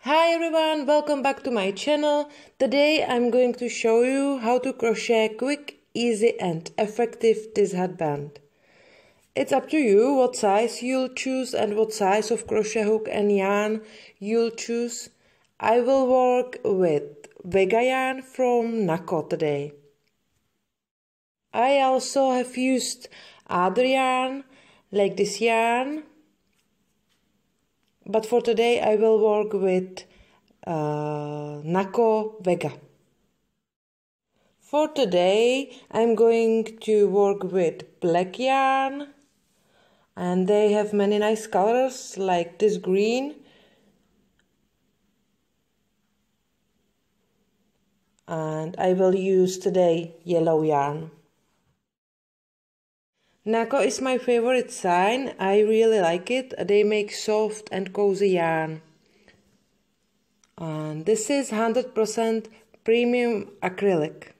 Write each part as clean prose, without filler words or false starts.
Hi everyone, welcome back to my channel. Today I'm going to show you how to crochet quick, easy and effective this headband. It's up to you what size you'll choose and what size of crochet hook and yarn you'll choose. I will work with Vega yarn from Nako today. I also have used other yarn like this yarn, but for today I will work with Nako Vega. For today I'm going to work with black yarn, and they have many nice colors like this green and I will use today yellow yarn. Nako is my favorite sign. I really like it. They make soft and cozy yarn. And this is 100% premium acrylic.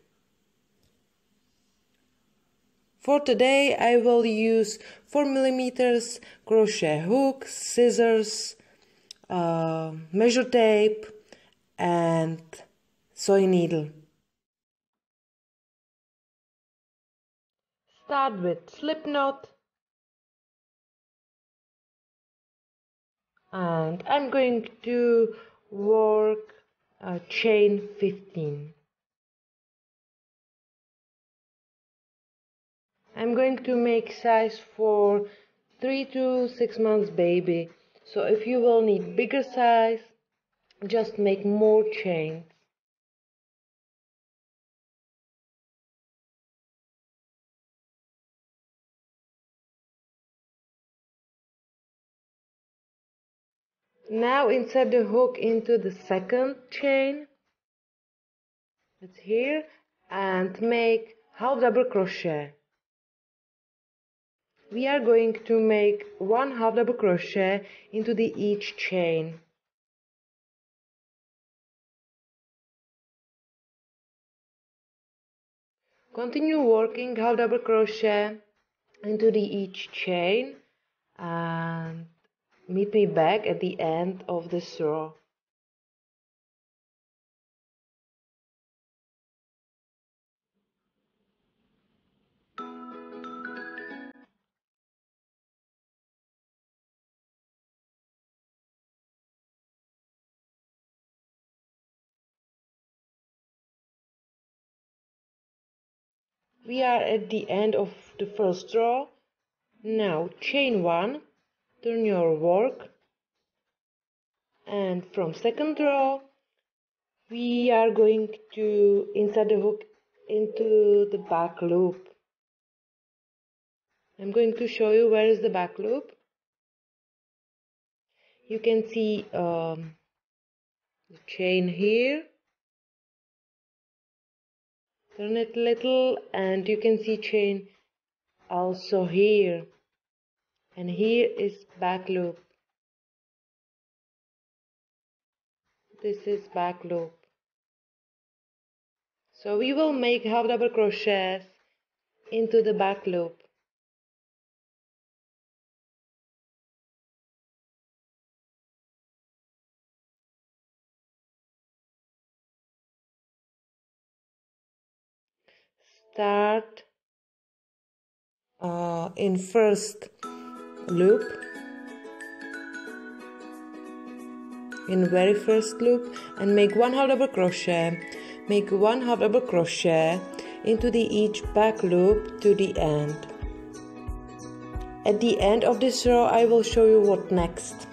For today I will use 4mm crochet hook, scissors, measure tape and sewing needle. Start with slip knot, and I'm going to work chain 15. I'm going to make size for 3 to 6 months baby, so if you will need bigger size, just make more chains. Now insert the hook into the second chain, it's here, and make half double crochet. We are going to make one half double crochet into each chain. Continue working half double crochet into each chain and meet me back at the end of this row. We are at the end of the first row. Now chain 1, turn your work, and from second row we are going to insert the hook into the back loop. I'm going to show you where is the back loop. You can see the chain here. Turn it a little and you can see chain also here, and here is back loop. This is back loop. So we will make half double crochets into the back loop. Start in first loop, in very first loop, and make one half double crochet. Make one half double crochet into each back loop to the end. At the end of this row I will show you what next.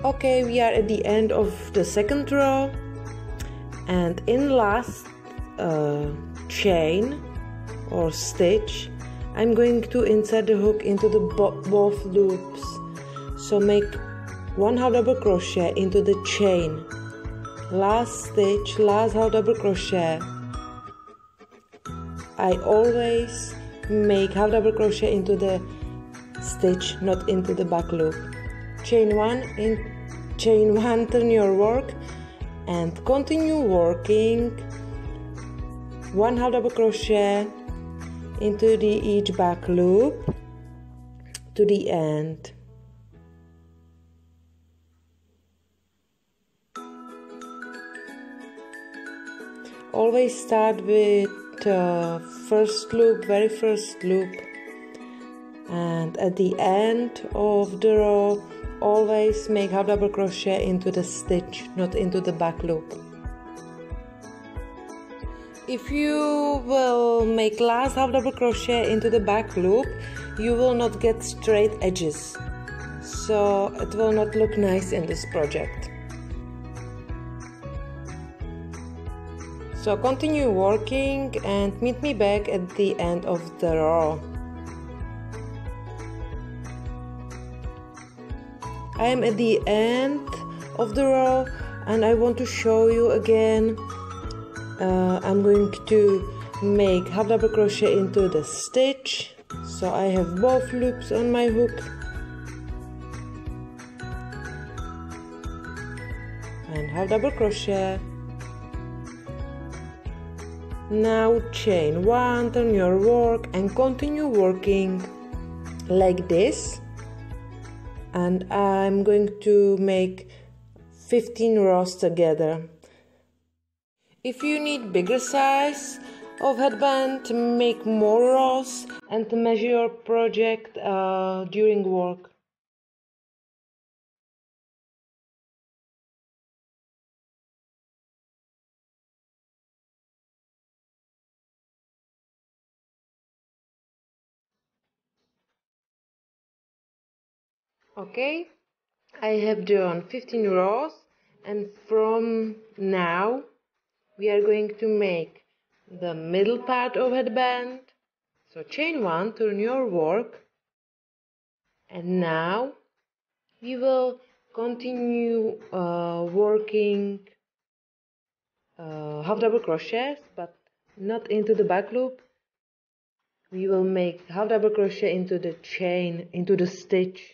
Okay, we are at the end of the second row, and in last chain or stitch I'm going to insert the hook into the both loops. So make one half double crochet into the chain, last stitch, last half double crochet. I always make half double crochet into the stitch, not into the back loop. Chain 1, turn your work, and continue working 1 half double crochet into each back loop to the end. Always start with first loop, very first loop, and at the end of the row always make half double crochet into the stitch, not into the back loop. If you will make last half double crochet into the back loop, you will not get straight edges, so it will not look nice in this project. So continue working and meet me back at the end of the row. I am at the end of the row and I want to show you again. I'm going to make half double crochet into the stitch, so I have both loops on my hook, and half double crochet. Now chain 1, turn your work and continue working like this, and I'm going to make 15 rows together. If you need bigger size of headband, make more rows and measure your project during work. Okay, I have done 15 rows, and from now we are going to make the middle part of headband. So chain 1, turn your work, and now we will continue working half double crochets, but not into the back loop. We will make half double crochet into the chain, into the stitch,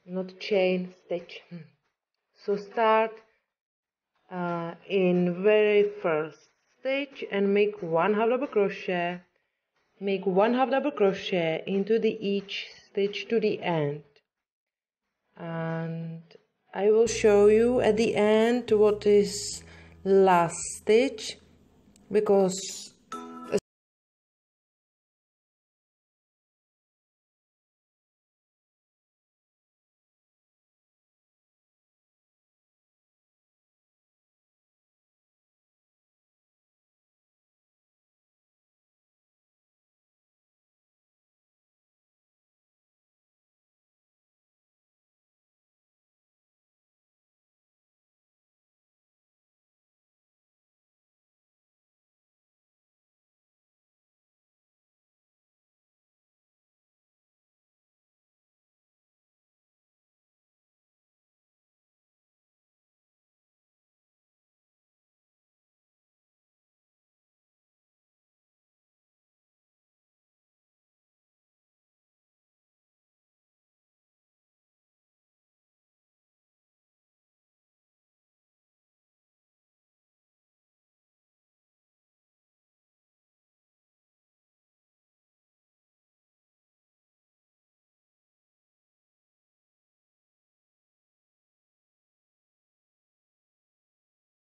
not chain, stitch. So start in very first stitch and make 1 half double crochet, make 1 half double crochet into each stitch to the end, and I will show you at the end what is last stitch, because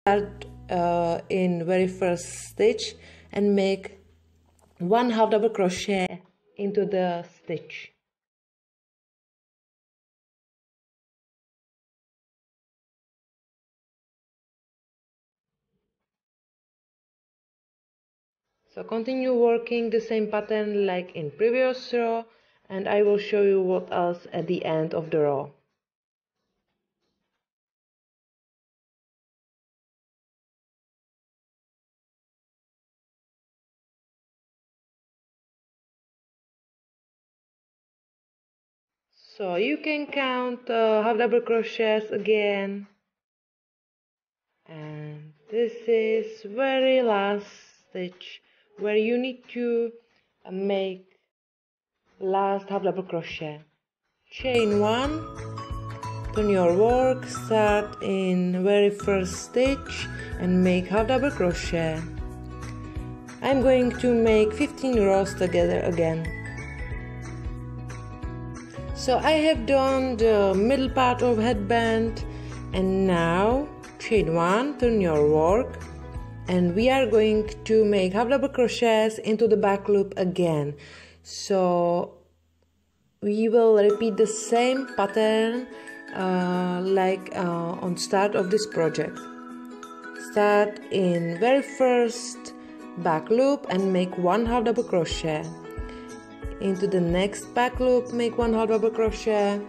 start in very first stitch and make 1 half double crochet into the stitch. So continue working the same pattern like in previous row, and I will show you what else at the end of the row. So you can count half double crochets again, and this is very last stitch where you need to make last half double crochet. Chain 1 turn your work, start in very first stitch and make half double crochet. I'm going to make 15 rows together again. So I have done the middle part of headband, and now chain 1, turn your work, and we are going to make half double crochets into the back loop again. So we will repeat the same pattern like on start of this project. Start in very first back loop and make 1 half double crochet. Into the next back loop, make 1 half double crochet,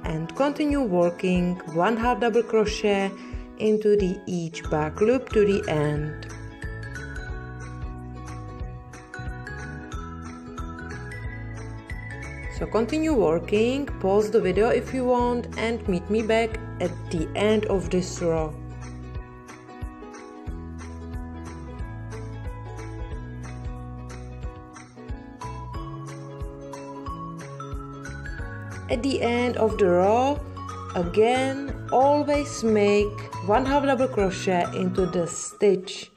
and continue working 1 half double crochet into each back loop to the end. So continue working, pause the video if you want, and meet me back at the end of this row. At the end of the row, again, always make 1 half double crochet into the stitch.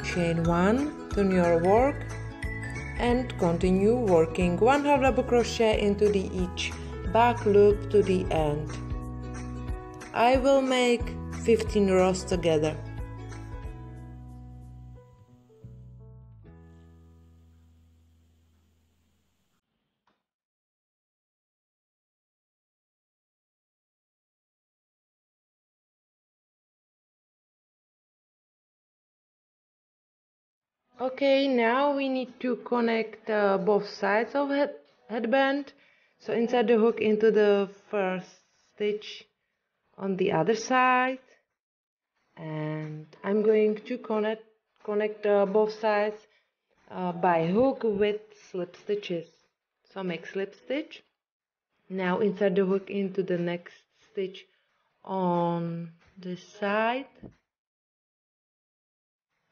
Chain 1, turn your work, and continue working 1 half double crochet into each back loop to the end. I will make 15 rows together. Okay, now we need to connect both sides of headband. So insert the hook into the first stitch on the other side, and I'm going to connect both sides by hook with slip stitches. So make slip stitch. Now insert the hook into the next stitch on this side,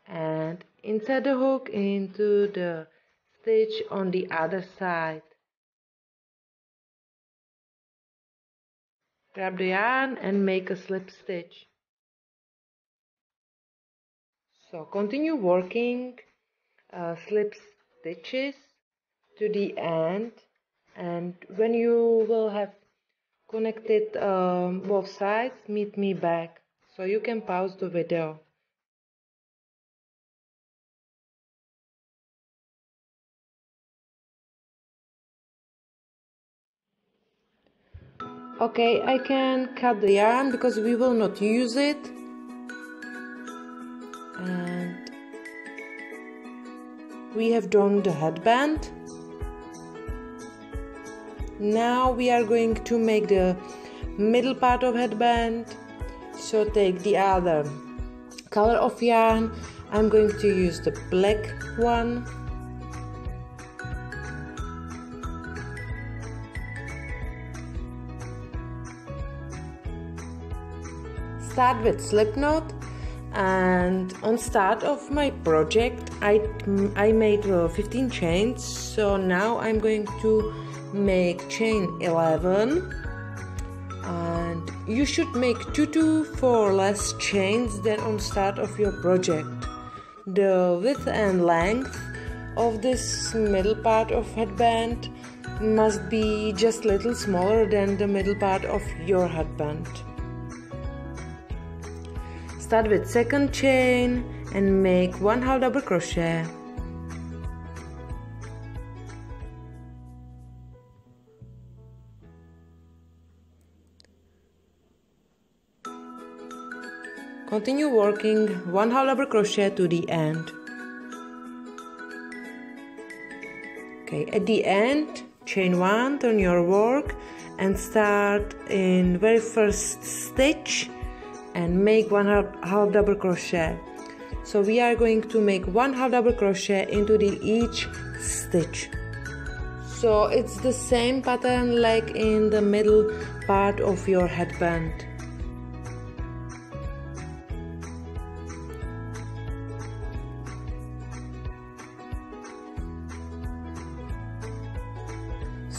and insert the hook into the stitch on the other side. Grab the yarn and make a slip stitch. So continue working slip stitches to the end, and when you will have connected both sides, meet me back, so you can pause the video. Okay, I can cut the yarn because we will not use it. And we have done the headband. Now we are going to make the middle part of headband. So take the other color of yarn. I'm going to use the black one. Start with slip knot, and on start of my project I made 15 chains, so now I'm going to make chain 11, and you should make 2 to 4 less chains than on start of your project. The width and length of this middle part of headband must be just a little smaller than the middle part of your headband. Start with second chain and make 1 half double crochet. Continue working 1 half double crochet to the end. Okay, at the end, chain 1, turn your work and start in very first stitch and make 1 half double crochet. So we are going to make 1 half double crochet into each stitch. So it's the same pattern like in the middle part of your headband.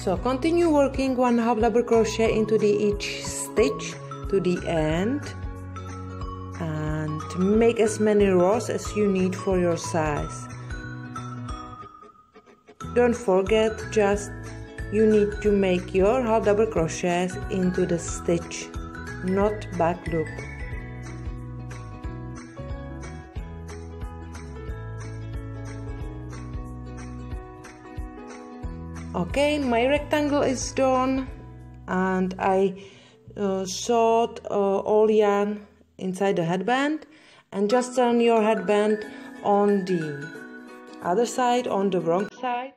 So continue working 1/2 double crochet into each stitch to the end and make as many rows as you need for your size. Don't forget, just you need to make your 1/2 double crochets into the stitch, not back loop. Okay, my rectangle is done, and I sewed all yarn inside the headband, and just turn your headband on the other side, on the wrong side,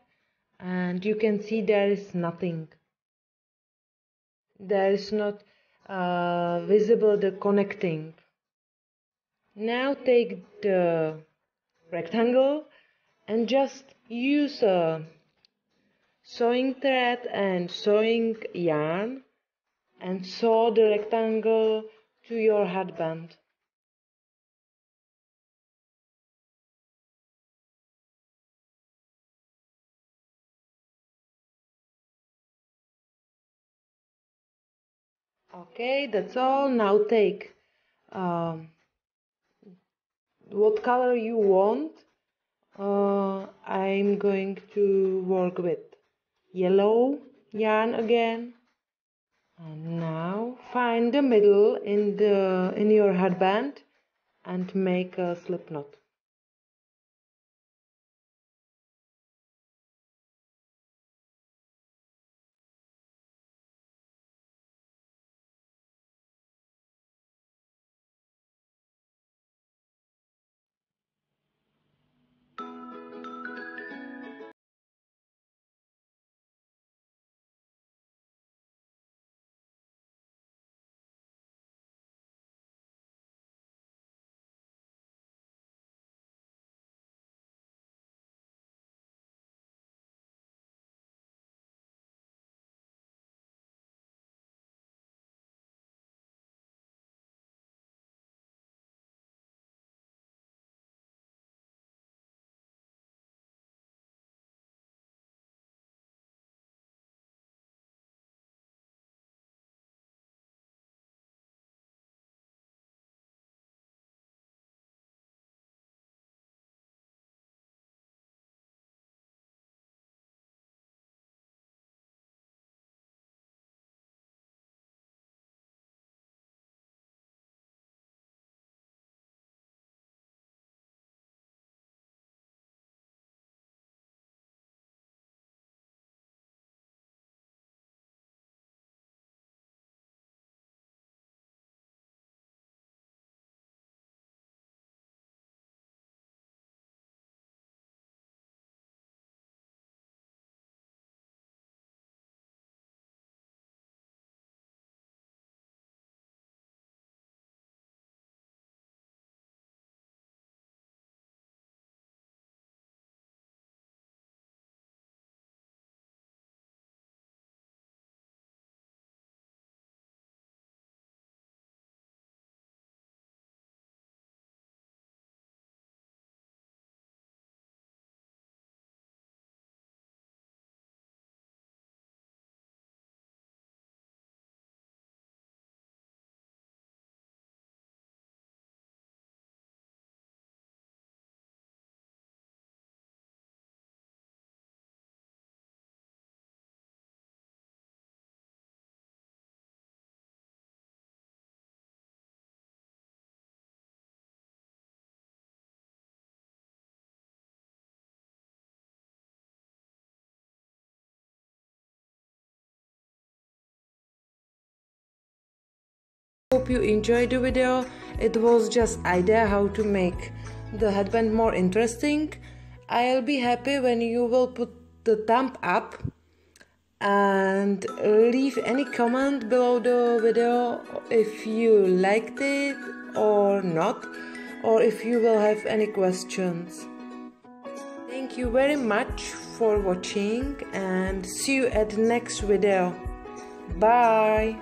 and you can see there is nothing. There is not visible the connecting. Now take the rectangle and just use a sewing thread and sewing yarn and sew the rectangle to your headband. Okay, that's all. Now take what color you want. I'm going to work with yellow yarn again, and now find the middle in your headband and make a slip knot. Hope you enjoyed the video. It was just idea how to make the headband more interesting. I'll be happy when you will put the thumb up and leave any comment below the video if you liked it or not, or if you will have any questions. Thank you very much for watching and see you at the next video. Bye.